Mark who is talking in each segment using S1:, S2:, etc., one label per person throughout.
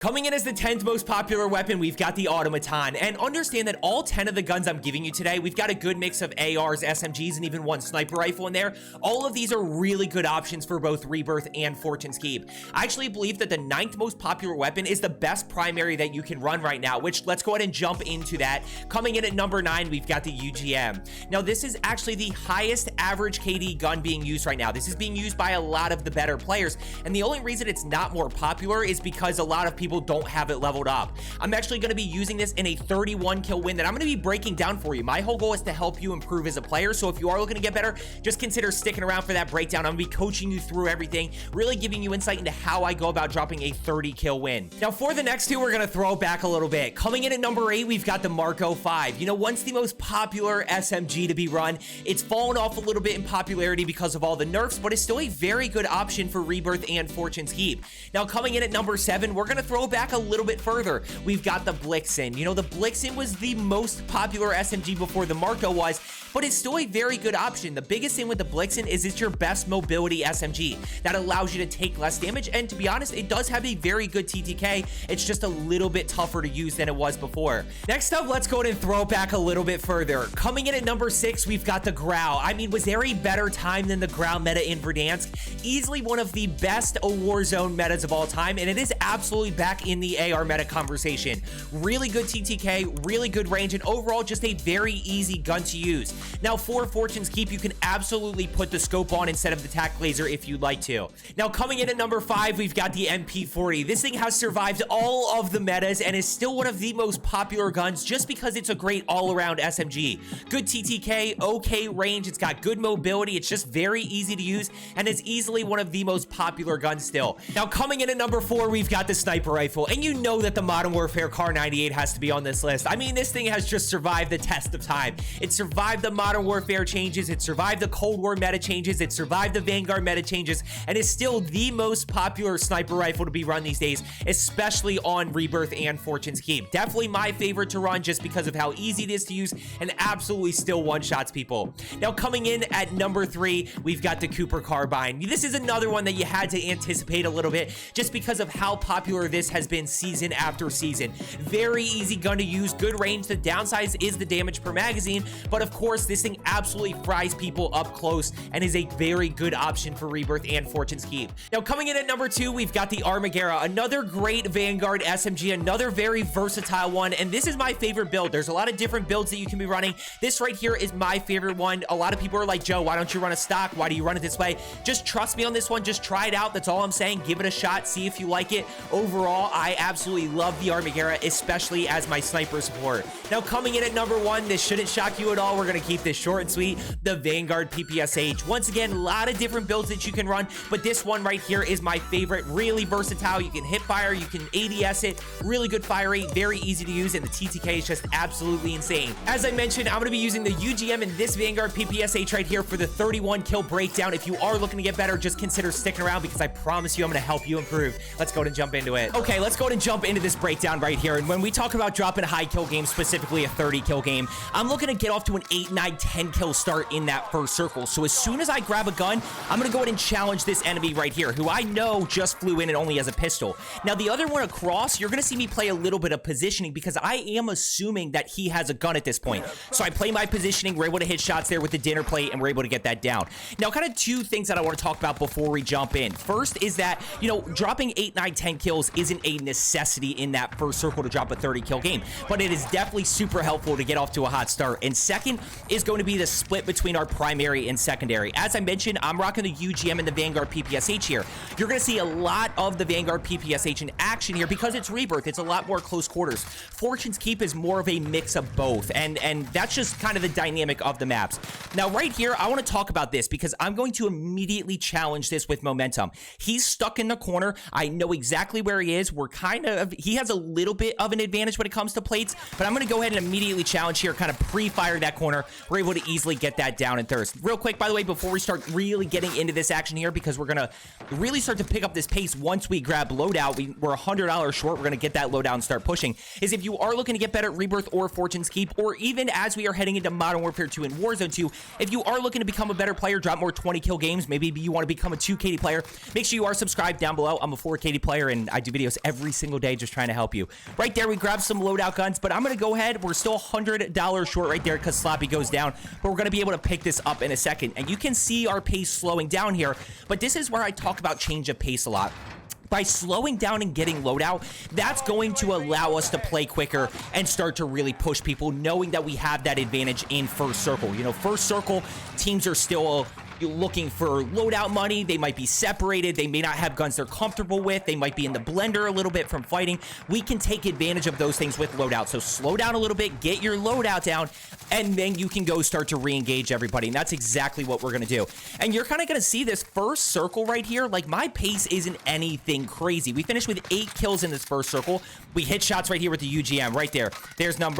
S1: Coming in as the 10th most popular weapon, we've got the automaton. And understand that all 10 of the guns I'm giving you today, we've got a good mix of ARs, SMGs, and even one sniper rifle in there. All of these are really good options for both Rebirth and Fortune's Keep. I actually believe that the 9th most popular weapon is the best primary that you can run right now, which let's go ahead and jump into that. Coming in at number 9, we've got the UGM. Now, this is actually the highest average KD gun being used right now. This is being used by a lot of the better players. And the only reason it's not more popular is because a lot of people don't have it leveled up. I'm actually going to be using this in a 31 kill win that I'm going to be breaking down for you. My whole goal is to help you improve as a player, so if you are looking to get better, just consider sticking around for that breakdown. I'm going to be coaching you through everything, really giving you insight into how I go about dropping a 30 kill win. Now for the next two, we're going to throw it back a little bit. Coming in at number 8, we've got the Marco 5. You know, once the most popular SMG to be run, it's fallen off a little bit in popularity because of all the nerfs, but it's still a very good option for Rebirth and Fortune's Keep. Now coming in at number 7, we're going to throw it back a little bit further. We've got the Blixen. You know, the Blixen was the most popular SMG before the Marco was, but it's still a very good option. The biggest thing with the Blixen is it's your best mobility SMG that allows you to take less damage, and to be honest, it does have a very good TTK. It's just a little bit tougher to use than it was before. Next up, let's go ahead and throw it back a little bit further. Coming in at number 6, we've got the Grau. I mean, was there a better time than the Grau meta in Verdansk? Easily one of the best Warzone metas of all time, and it is absolutely back in the AR meta conversation. Really good TTK, really good range, and overall just a very easy gun to use. Now for Fortune's Keep, you can absolutely put the scope on instead of the tac laser if you'd like to. Now coming in at number 5, we've got the MP40. This thing has survived all of the metas and is still one of the most popular guns just because it's a great all-around SMG. Good TTK, okay range, it's got good mobility, it's just very easy to use, and it's easily one of the most popular guns still. Now coming in at number 4, we've got the sniper rifle, and you know that the Modern Warfare Car 98 has to be on this list. I mean, this thing has just survived the test of time. It survived the Modern Warfare changes, it survived the Cold War meta changes, it survived the Vanguard meta changes, and is still the most popular sniper rifle to be run these days, especially on Rebirth and Fortune's Keep. Definitely my favorite to run just because of how easy it is to use and absolutely still one-shots people. Now coming in at number 3, we've got the Cooper Carbine. This is another one that you had to anticipate a little bit just because of how popular this has been season after season. Very easy gun to use, good range. The downside is the damage per magazine, but of course this thing absolutely fries people up close and is a very good option for Rebirth and Fortune's Keep. Now coming in at number 2, we've got the Armaguerra, another great Vanguard SMG, another very versatile one, and this is my favorite build. There's a lot of different builds that you can be running. This right here is my favorite one. A lot of people are like, Joe, why don't you run a stock? Why do you run it this way? Just trust me on this one. Just try it out. That's all I'm saying. Give it a shot. See if you like it. Overall, I absolutely love the Armaguerra, especially as my sniper support. Now coming in at number 1, this shouldn't shock you at all. We're going to keep this short and sweet. The Vanguard PPSH. Once again, a lot of different builds that you can run, but this one right here is my favorite. Really versatile. You can hip fire, you can ADS it, really good fire rate, very easy to use, and the TTK is just absolutely insane. As I mentioned, I'm going to be using the UGM and this Vanguard PPSH right here for the 31 kill breakdown. If you are looking to get better, just consider sticking around because I promise you I'm going to help you improve. Let's go ahead and jump into it. Okay, let's go ahead and jump into this breakdown right here. And when we talk about dropping a high kill game, specifically a 30 kill game, I'm looking to get off to an 8, 9, 10 kill start in that first circle. So as soon as I grab a gun, I'm going to go ahead and challenge this enemy right here, who I know just flew in and only has a pistol. Now the other one across, you're going to see me play a little bit of positioning because I am assuming that he has a gun at this point. So I play my positioning, we're able to hit shots there with the dinner plate, and we're able to get that down. Now kind of two things that I want to talk about before we jump in. First is that, you know, dropping 8, 9, 10 kills isn't a necessity in that first circle to drop a 30 kill game, but it is definitely super helpful to get off to a hot start. And second is going to be the split between our primary and secondary. As I mentioned, I'm rocking the UGM and the Vanguard PPSH here. You're going to see a lot of the Vanguard PPSH in action here because it's Rebirth. It's a lot more close quarters. Fortune's Keep is more of a mix of both, and that's just kind of the dynamic of the maps. Now right here, I want to talk about this because I'm going to immediately challenge this with momentum. He's stuck in the corner. I know exactly where he is. He has a little bit of an advantage when it comes to plates, but I'm going to go ahead and immediately challenge here, kind of pre-fire that corner. we're able to easily get that down and thirst. Real quick, by the way, before we start really getting into this action here, because we're gonna really start to pick up this pace once we grab loadout. We're $100 short. We're gonna get that loadout and start pushing. Is if you are looking to get better at Rebirth or Fortune's Keep, or even as we are heading into Modern Warfare 2 and Warzone 2, if you are looking to become a better player, drop more 20 kill games, maybe you want to become a 2 KD player, make sure you are subscribed down below. I'm a 4 KD player and I do videos every single day just trying to help you. Right there, we grab some loadout guns, but I'm gonna go ahead. We're still $100 short right there because Sloppy goes down, but we're gonna be able to pick this up in a second. And you can see our pace slowing down here, but this is where I talk about change of pace a lot. By slowing down and getting loadout, that's going to allow us to play quicker and start to really push people, knowing that we have that advantage in first circle. You know, first circle, teams are still looking for loadout money. They might be separated. They may not have guns they're comfortable with. They might be in the blender a little bit from fighting. We can take advantage of those things with loadout. So slow down a little bit, get your loadout down, and then you can go start to re-engage everybody. And that's exactly what we're going to do. And you're kind of going to see this first circle right here. Like, my pace isn't anything crazy. We finished with 8 kills in this first circle. We hit shots right here with the UGM right there. There's down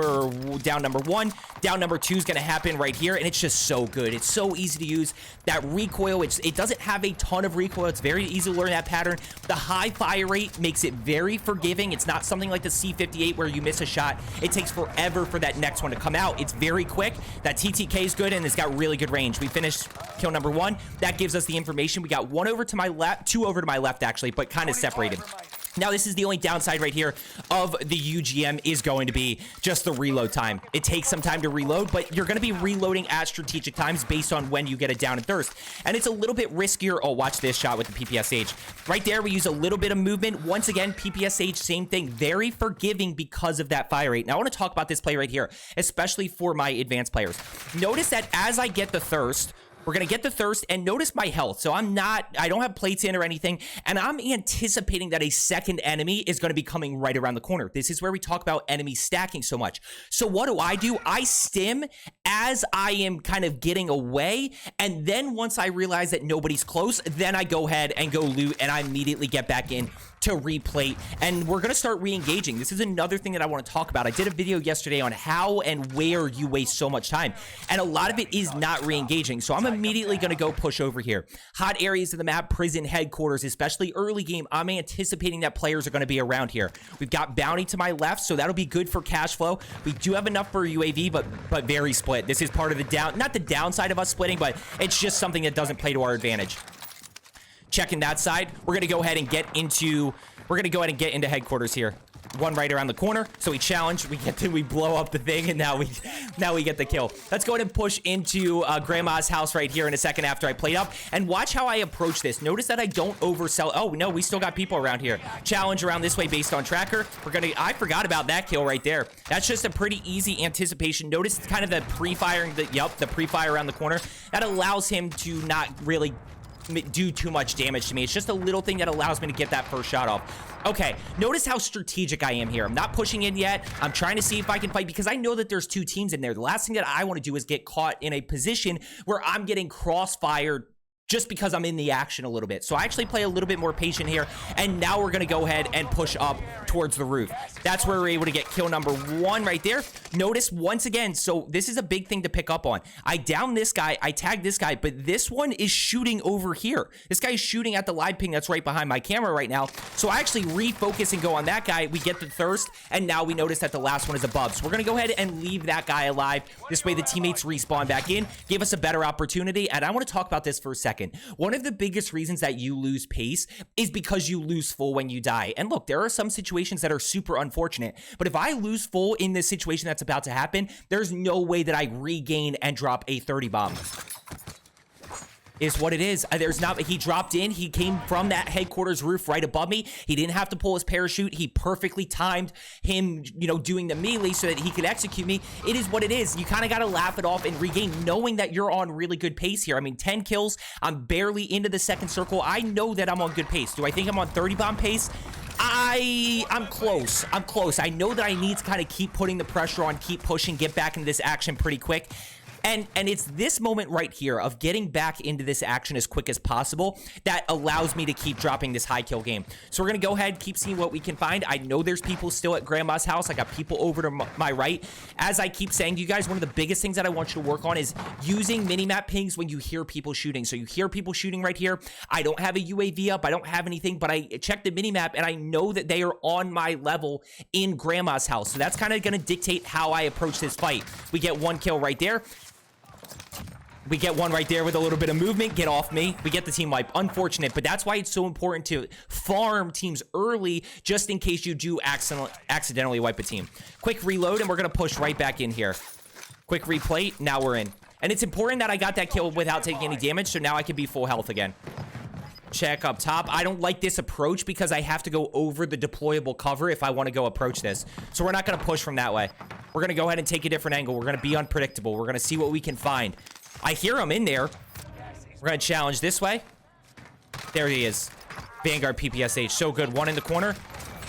S1: number 1. Down number 2 is going to happen right here. And it's just so good. It's so easy to use. That recoil, it doesn't have a ton of recoil. It's very easy to learn that pattern. The high fire rate makes it very forgiving. It's not something like the C58 where you miss a shot. It takes forever for that next one to come out. It's very quick. That TTK is good, and it's got really good range. We finished kill number 1. That gives us the information. We got 1 over to my left, 2 over to my left, actually, but kind of separated. Now, this is the only downside right here of the UGM is going to be just the reload time. It takes some time to reload, but you're going to be reloading at strategic times based on when you get it down and thirst. And it's a little bit riskier. Oh, watch this shot with the PPSH. Right there, we use a little bit of movement. Once again, PPSH, same thing. Very forgiving because of that fire rate. Now, I want to talk about this play right here, especially for my advanced players. Notice that as I get the thirst, we're going to get the thirst, and notice my health. So I don't have plates in or anything, and I'm anticipating that a second enemy is going to be coming right around the corner. This is where we talk about enemies stacking so much. So what do? I stim as I am kind of getting away, and then once I realize that nobody's close, then I go ahead and go loot, and I immediately get back in to replate, and we're going to start re-engaging. This is another thing that I want to talk about. I did a video yesterday on how and where you waste so much time, and a lot of it is not re-engaging. So I'm immediately going to go push over here. Hot areas of the map, prison headquarters, especially early game. I'm anticipating that players are going to be around here. We've got bounty to my left, so that'll be good for cash flow. We do have enough for UAV, but very split. This is part of the not the downside of us splitting, but it's just something that doesn't play to our advantage. Checking that side, we're gonna go ahead and get into headquarters here. One right around the corner. So we challenge, we blow up the thing, and now we get the kill. Let's go ahead and push into Grandma's house right here in a second after I played up, and watch how I approach this. Notice that I don't oversell. Oh no, we still got people around here. Challenge around this way based on tracker. I forgot about that kill right there. That's just a pretty easy anticipation. Notice kind of the pre-firing, the pre-fire around the corner. That allows him to not really do too much damage to me. It's just a little thing that allows me to get that first shot off. Okay, notice how strategic I am here. I'm not pushing in yet. I'm trying to see if I can fight because I know that there's 2 teams in there. The last thing that I want to do is get caught in a position where I'm getting crossfired just because I'm in the action a little bit. So I actually play a little bit more patient here, and now we're gonna go ahead and push up towards the roof. That's where we're able to get kill number 1 right there. Notice once again, so this is a big thing to pick up on. I down this guy, I tag this guy, but this one is shooting over here. This guy is shooting at the live ping that's right behind my camera right now. So I actually refocus and go on that guy. We get the thirst, and now we notice that the last one is above. So we're gonna go ahead and leave that guy alive. This way the teammates respawn back in, give us a better opportunity, and I wanna talk about this for a second. One of the biggest reasons that you lose pace is because you lose full when you die. And look, there are some situations that are super unfortunate, but if I lose full in this situation that's about to happen, there's no way that I regain and drop a 30 bomb. Is what it is. He dropped in. He came from that headquarters roof right above me. He didn't have to pull his parachute. He perfectly timed him, doing the melee so that he could execute me. It is what it is. You kind of got to laugh it off and regain, knowing that you're on really good pace here. I mean, 10 kills. I'm barely into the second circle. I know that I'm on good pace. Do I think I'm on 30 bomb pace? I'm close. I'm close. I know that I need to kind of keep putting the pressure on, keep pushing, get back into this action pretty quick. And it's this moment right here of getting back into this action as quick as possible that allows me to keep dropping this high kill game. So we're gonna go ahead, keep seeing what we can find. I know there's people still at Grandma's house. I got people over to my right. As I keep saying to you guys, one of the biggest things that I want you to work on is using minimap pings when you hear people shooting. So you hear people shooting right here. I don't have a UAV up. I don't have anything, but I checked the minimap and I know that they are on my level in Grandma's house. So that's kind of gonna dictate how I approach this fight. We get one kill right there. We get one right there with a little bit of movement. Get off me. We get the team wipe. Unfortunate, but that's why it's so important to farm teams early just in case you do accidentally wipe a team. Quick reload, and we're going to push right back in here. Quick replay. Now we're in. And it's important that I got that kill without taking any damage, so now I can be full health again. Check up top. I don't like this approach because I have to go over the deployable cover if I want to go approach this. So we're not going to push from that way. We're going to go ahead and take a different angle. We're going to be unpredictable. We're going to see what we can find. I hear him in there. We're going to challenge this way. There he is. Vanguard PPSH. So good. One in the corner.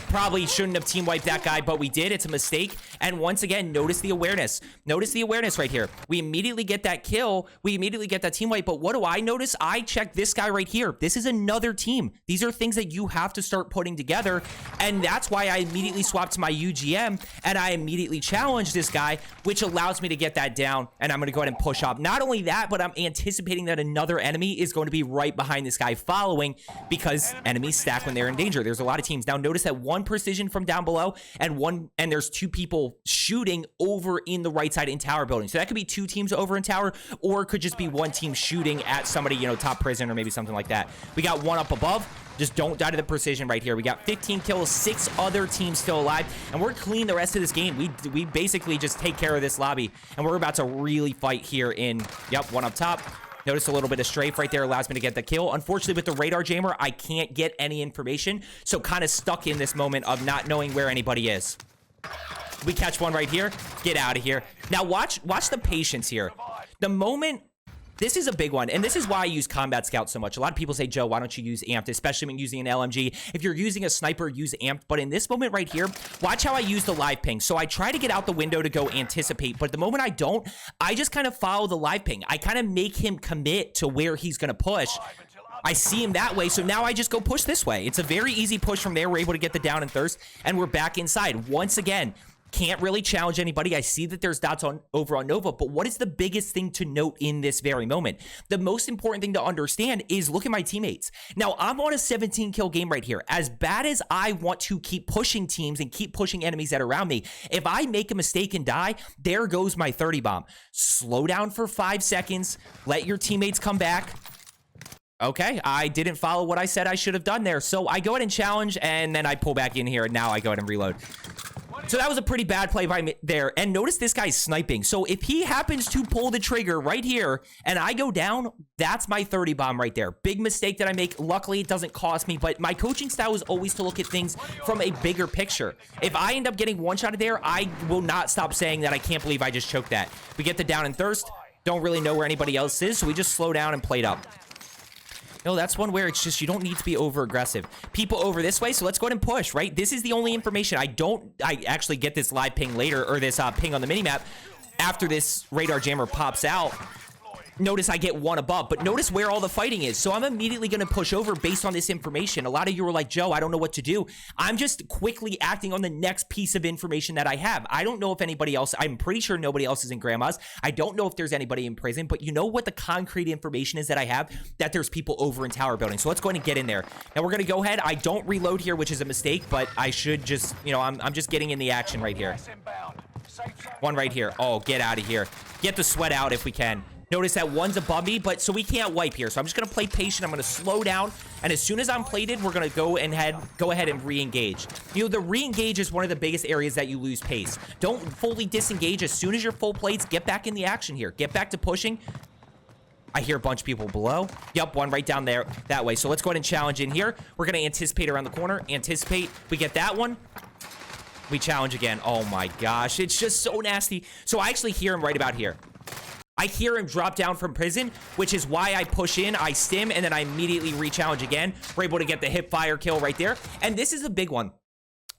S1: Probably shouldn't have team wiped that guy, but we did. It's a mistake. And once again, notice the awareness. Notice the awareness right here. We immediately get that kill. We immediately get that team wipe. But what do I notice? I check this guy right here. This is another team. These are things that you have to start putting together. And that's why I immediately swapped to my UGM and I immediately challenged this guy, which allows me to get that down. And I'm going to go ahead and push up. Not only that, but I'm anticipating that another enemy is going to be right behind this guy following because enemies stack when they're in danger. There's a lot of teams. Now notice that one precision from down below and there's two people shooting over in the right side in tower building. So that could be two teams over in tower, or it could just be one team shooting at somebody, you know, top prison or maybe something like that. We got one up above. Just don't die to the precision right here. We got 15 kills, 6 other teams still alive, and we're clean the rest of this game. We basically just take care of this lobby, and we're about to really fight here in, yep, one up top. Notice a little bit of strafe right there allows me to get the kill. Unfortunately, with the radar jammer, I can't get any information, so kind of stuck in this moment of not knowing where anybody is. We catch one right here. Get out of here. Now watch the patience here. The moment... This is a big one, and this is why I use Combat Scout so much. A lot of people say, Joe, why don't you use Amped, especially when using an LMG? If you're using a sniper, use Amped. But in this moment right here, watch how I use the live ping. So I try to get out the window to go anticipate, but the moment I don't, I just kind of follow the live ping. I kind of make him commit to where he's going to push. I see him that way, so now I just go push this way. It's a very easy push from there. We're able to get the down and thirst, and we're back inside. Once again, can't really challenge anybody. I see that there's dots over on Nova, but what is the biggest thing to note in this very moment? The most important thing to understand is look at my teammates. Now, I'm on a 17 kill game right here. As bad as I want to keep pushing teams and keep pushing enemies that are around me, if I make a mistake and die, there goes my 30 bomb. Slow down for 5 seconds. Let your teammates come back. Okay, I didn't follow what I said I should have done there. So I go ahead and challenge, and then I pull back in here, and now I go ahead and reload. So that was a pretty bad play by me there. And notice this guy's sniping. So if he happens to pull the trigger right here and I go down, that's my 30 bomb right there. Big mistake that I make. Luckily, it doesn't cost me. But my coaching style is always to look at things from a bigger picture. If I end up getting one shot of there, I will not stop saying that I can't believe I just choked that. We get the down and thirst. Don't really know where anybody else is. So we just slow down and play it up. No, that's one where it's just you don't need to be over aggressive. People over this way, so let's go ahead and push, right? This is the only information. I actually get this live ping later, or this ping on the minimap after this radar jammer pops out. Notice I get one above, but notice where all the fighting is. So I'm immediately going to push over based on this information. A lot of you were like, Joe, I don't know what to do. I'm just quickly acting on the next piece of information that I have. I don't know if anybody else, I'm pretty sure nobody else is in Grandma's. I don't know if there's anybody in prison, but you know what the concrete information is that I have? That there's people over in tower building. So let's go ahead and get in there. Now we're going to go ahead. I don't reload here, which is a mistake, but I should just, you know, I'm just getting in the action right here. One right here. Oh, get out of here. Get the sweat out if we can. Notice that one's above me, but so we can't wipe here. So I'm just going to play patient. I'm going to slow down. And as soon as I'm plated, we're going to go ahead and re-engage. You know, the re-engage is one of the biggest areas that you lose pace. Don't fully disengage. As soon as you're full plates, get back in the action here. Get back to pushing. I hear a bunch of people below. Yep, one right down there that way. So let's go ahead and challenge in here. We're going to anticipate around the corner. Anticipate. We get that one. We challenge again. Oh my gosh. It's just so nasty. So I actually hear him right about here. I hear him drop down from prison, which is why I push in, I stim, and then I immediately re-challenge again. We're able to get the hip fire kill right there. And this is a big one.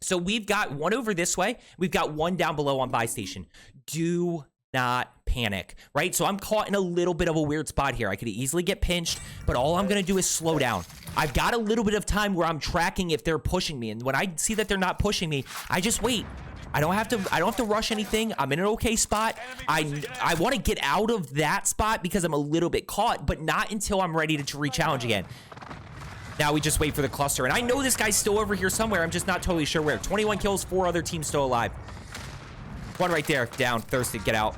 S1: So we've got one over this way. We've got one down below on buy station. Do not panic, right? So I'm caught in a little bit of a weird spot here. I could easily get pinched, but all I'm gonna do is slow down. I've got a little bit of time where I'm tracking if they're pushing me, and when I see that they're not pushing me, I just wait. I don't have to rush anything. I'm in an okay spot. I want to get out of that spot because I'm a little bit caught, but not until I'm ready to re-challenge again. Now we just wait for the cluster, and I know this guy's still over here somewhere. I'm just not totally sure where. 21 kills, 4 other teams still alive. One right there, down, thirsty, get out.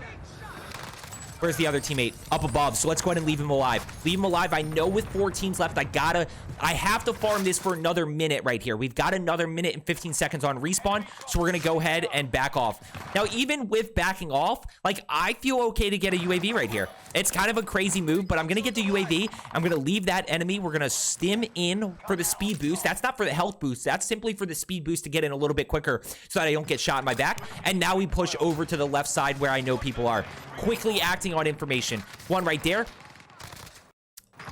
S1: Where's the other teammate? Up above. So let's go ahead and leave him alive. Leave him alive. I know with 4 teams left, I have to farm this for another minute right here. We've got another minute and 15 seconds on respawn. So we're going to go ahead and back off. Now, even with backing off, like, I feel okay to get a UAV right here. It's kind of a crazy move, but I'm going to get the UAV. I'm going to leave that enemy. We're going to stim in for the speed boost. That's not for the health boost. That's simply for the speed boost to get in a little bit quicker so that I don't get shot in my back. And now we push over to the left side where I know people are. Quickly acting on information. One right there.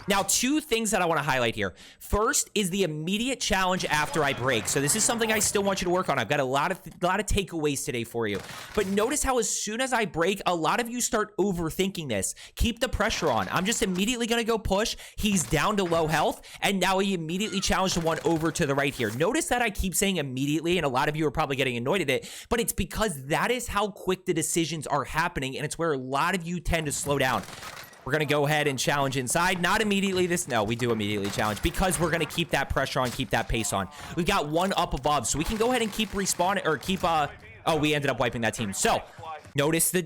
S1: Now, 2 things that I want to highlight here. First is the immediate challenge after I break. So this is something I still want you to work on. I've got a lot of takeaways today for you. But notice how as soon as I break, a lot of you start overthinking this. Keep the pressure on. I'm just immediately going to go push. He's down to low health, and now he immediately challenged the one over to the right here. Notice that I keep saying immediately, and a lot of you are probably getting annoyed at it, but it's because that is how quick the decisions are happening, and it's where a lot of you tend to slow down. We're going to go ahead and challenge inside. Not immediately no, we do immediately challenge because we're going to keep that pressure on, keep that pace on. We've got one up above, so we can go ahead and keep respawning or keep, oh, we ended up wiping that team. So notice the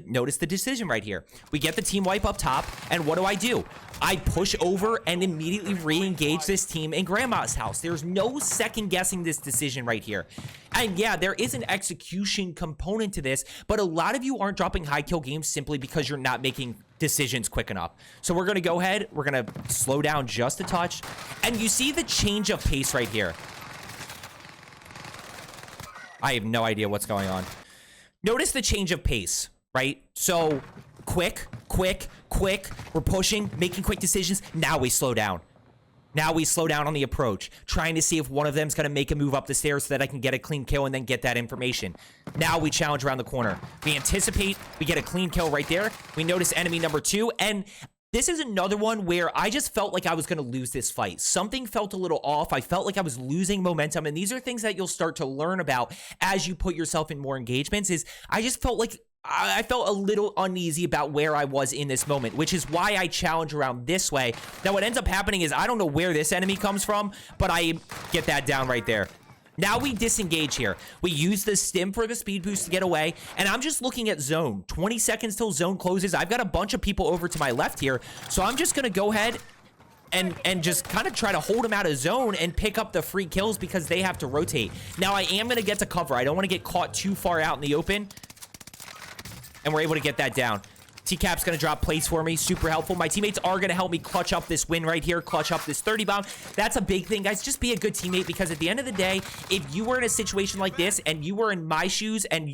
S1: decision right here. We get the team wipe up top, and what do? I push over and immediately re-engage this team in Grandma's house. There's no second guessing this decision right here. And yeah, there is an execution component to this, but a lot of you aren't dropping high kill games simply because you're not making decisions quick enough. So we're going to go ahead. We're going to slow down just a touch. And you see the change of pace right here. I have no idea what's going on. Notice the change of pace, right? So quick. We're pushing, making quick decisions. Now we slow down. Now we slow down on the approach, trying to see if one of them's going to make a move up the stairs so that I can get a clean kill and then get that information. Now we challenge around the corner. We anticipate, we get a clean kill right there. We notice enemy number 2, and this is another one where I just felt like I was going to lose this fight. Something felt a little off. I felt like I was losing momentum, and these are things that you'll start to learn about as you put yourself in more engagements. I just felt like I felt a little uneasy about where I was in this moment, which is why I challenge around this way. Now, what ends up happening is I don't know where this enemy comes from, but I get that down right there. Now we disengage here. We use the stim for the speed boost to get away, and I'm just looking at zone. 20 seconds till zone closes. I've got a bunch of people over to my left here, so I'm just going to go ahead and just kind of try to hold them out of zone and pick up the free kills because they have to rotate. Now, I am going to get to cover. I don't want to get caught too far out in the open. And we're able to get that down. TCAP's going to drop plates for me. Super helpful. My teammates are going to help me clutch up this win right here. Clutch up this 30 bomb. That's a big thing, guys. Just be a good teammate because at the end of the day, if you were in a situation like this and you were in my shoes and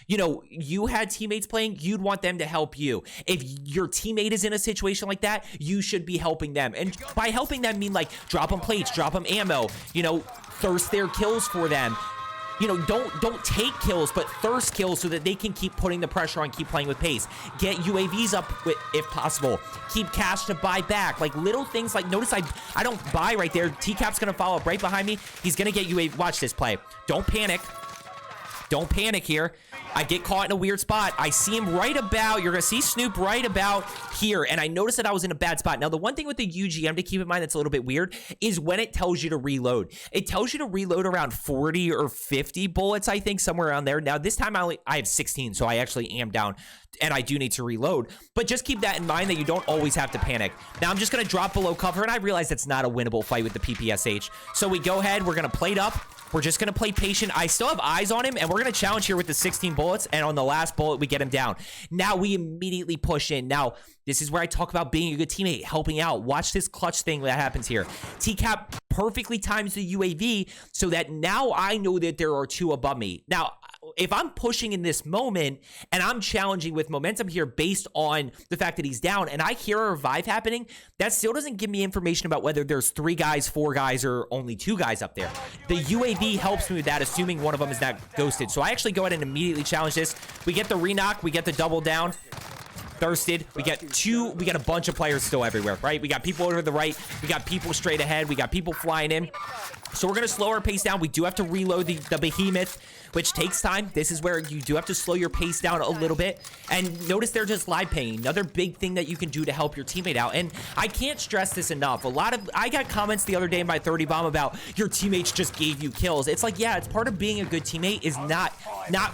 S1: you know, you had teammates playing, you'd want them to help you. If your teammate is in a situation like that, you should be helping them. And by helping them, mean like drop them plates, drop them ammo, you know, thirst their kills for them. You know, don't take kills, but thirst kills so that they can keep putting the pressure on, keep playing with pace. Get UAVs up if possible. Keep cash to buy back. Like little things like, notice I don't buy right there. TCAP's going to follow up right behind me. He's going to get UAV. Watch this play. Don't panic. Don't panic here. I get caught in a weird spot. I see him right about, you're going to see Snoop right about here. And I noticed that I was in a bad spot. Now, the one thing with the UGM to keep in mind that's a little bit weird is when it tells you to reload. It tells you to reload around 40 or 50 bullets, I think, somewhere around there. Now, this time I have 16, so I actually am down. And I do need to reload. But just keep that in mind that you don't always have to panic. Now, I'm just going to drop below cover. And I realize that's not a winnable fight with the PPSH. So we go ahead. We're going to plate up. We're just going to play patient. I still have eyes on him, and we're going to challenge here with the 16 bullets, and on the last bullet, we get him down. Now, we immediately push in. Now, this is where I talk about being a good teammate, helping out. Watch this clutch thing that happens here. TCAP perfectly times the UAV so that now I know that there are 2 above me. Now, if I'm pushing in this moment and I'm challenging with momentum here based on the fact that he's down and I hear a revive happening, that still doesn't give me information about whether there's 3 guys, 4 guys, or only 2 guys up there. The UAV helps me with that, assuming one of them is not ghosted. So I actually go ahead and immediately challenge this. We get the re-knock, we get the double down. Thirsted. We got a bunch of players still everywhere, right? We got people over the right. We got people straight ahead. We got people flying in. So we're going to slow our pace down. We do have to reload the behemoth, which takes time. This is where you do have to slow your pace down a little bit. And notice they're just live paying. Another big thing that you can do to help your teammate out. And I can't stress this enough. I got comments the other day in my 30 bomb about your teammates just gave you kills. It's like, yeah, it's part of being a good teammate is not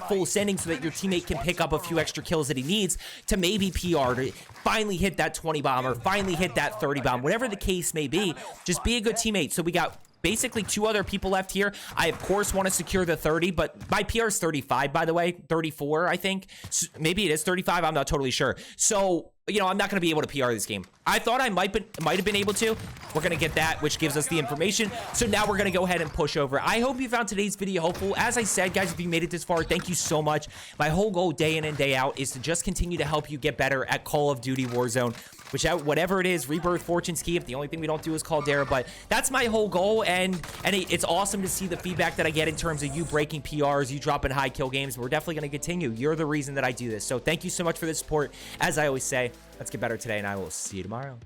S1: full sending so that your teammate can pick up a few extra kills that he needs to maybe PR, to finally hit that 20 bomb or finally hit that 30 bomb, whatever the case may be. Just be a good teammate. So we got basically 2 other people left here. I, of course, want to secure the 30, but my PR is 35, by the way. 34, I think. So maybe it is 35. I'm not totally sure. So, you know, I'm not going to be able to PR this game. I thought I might have been able to. We're going to get that, which gives us the information. So now we're going to go ahead and push over. I hope you found today's video helpful. As I said, guys, if you made it this far, thank you so much. My whole goal day in and day out is to just continue to help you get better at Call of Duty Warzone. Whatever it is, Rebirth, Fortune's Key. If the only thing we don't do is Caldera, but that's my whole goal, and it's awesome to see the feedback that I get in terms of you breaking PRs, you dropping high kill games. We're definitely going to continue. You're the reason that I do this. So thank you so much for the support. As I always say, let's get better today, and I will see you tomorrow.